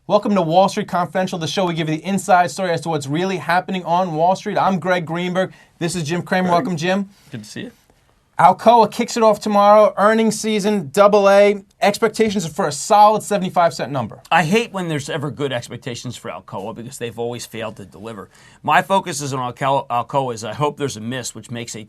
Welcome to Wall Street Confidential, the show we give you the inside story as to what's really happening on Wall Street. I'm Greg Greenberg. This is Jim Cramer. Welcome, Jim. Good to see you. Alcoa kicks it off tomorrow. Earnings season, AA. Expectations are for a solid 75-cent number. I hate when there's ever good expectations for Alcoa because they've always failed to deliver. My focus is on Alcoa is I hope there's a miss, which makes a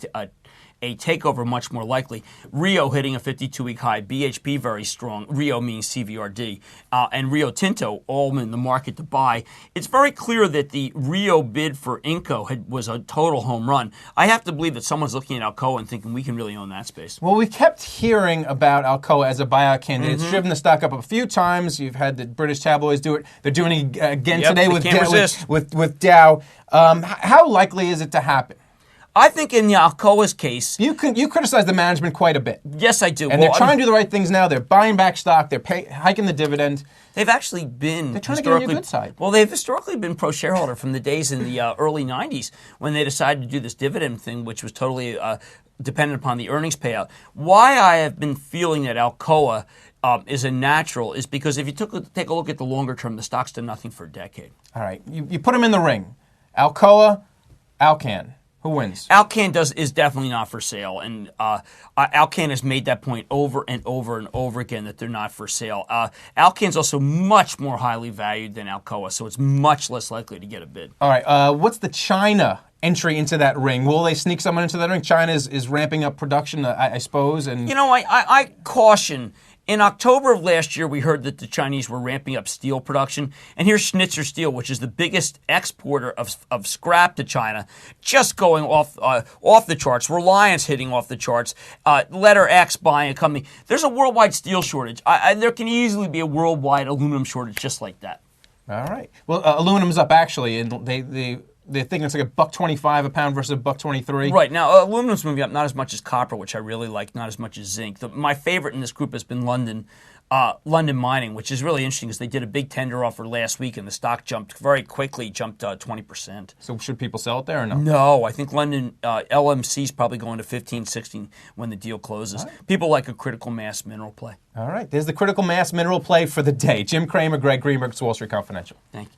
takeover much more likely. Rio hitting a 52-week high, BHP very strong. Rio means CVRD, and Rio Tinto all in the market to buy. It's very clear that the Rio bid for Inco was a total home run. I have to believe that someone's looking at Alcoa and thinking we can really own that space. Well, we kept hearing about Alcoa as a buyout candidate. It's driven the stock up a few times. You've had the British tabloids do it. They're doing it again today with Dow. How likely is it to happen? I think in the Alcoa's case... You criticize the management quite a bit. Yes, I do. And they're trying to do the right things now. They're buying back stock. They're hiking the dividend. They've actually been... They're trying to get on your good side. Well, they've historically been pro-shareholder from the days in the early 90s when they decided to do this dividend thing, which was totally dependent upon the earnings payout. Why I have been feeling that Alcoa is a natural is because if you take a look at the longer term, the stock's done nothing for a decade. All right. You put them in the ring. Alcoa, Alcan. Who wins? Alcan is definitely not for sale, and Alcan has made that point over and over and over again that they're not for sale. Alcan's also much more highly valued than Alcoa, so it's much less likely to get a bid. All right, what's the China entry into that ring? Will they sneak someone into that ring? China is ramping up production, I suppose. And I caution. In October of last year, we heard that the Chinese were ramping up steel production. And here's Schnitzer Steel, which is the biggest exporter of scrap to China, just going off the charts. Reliance hitting off the charts. Letter X buying a company. There's a worldwide steel shortage. There can easily be a worldwide aluminum shortage just like that. All right. Well, aluminum's up, actually, and they're thinking it's like $1.25 a pound versus $1.23. Right. Now, aluminum's moving up not as much as copper, which I really like, not as much as zinc. My favorite in this group has been London Mining, which is really interesting because they did a big tender offer last week and the stock jumped very quickly, jumped 20%. So should people sell it there or no? No. I think London LMC is probably going to 15, 16 when the deal closes. Right. People like a critical mass mineral play. All right. There's the critical mass mineral play for the day. Jim Cramer, Greg Greenberg, Wall Street Confidential. Thank you.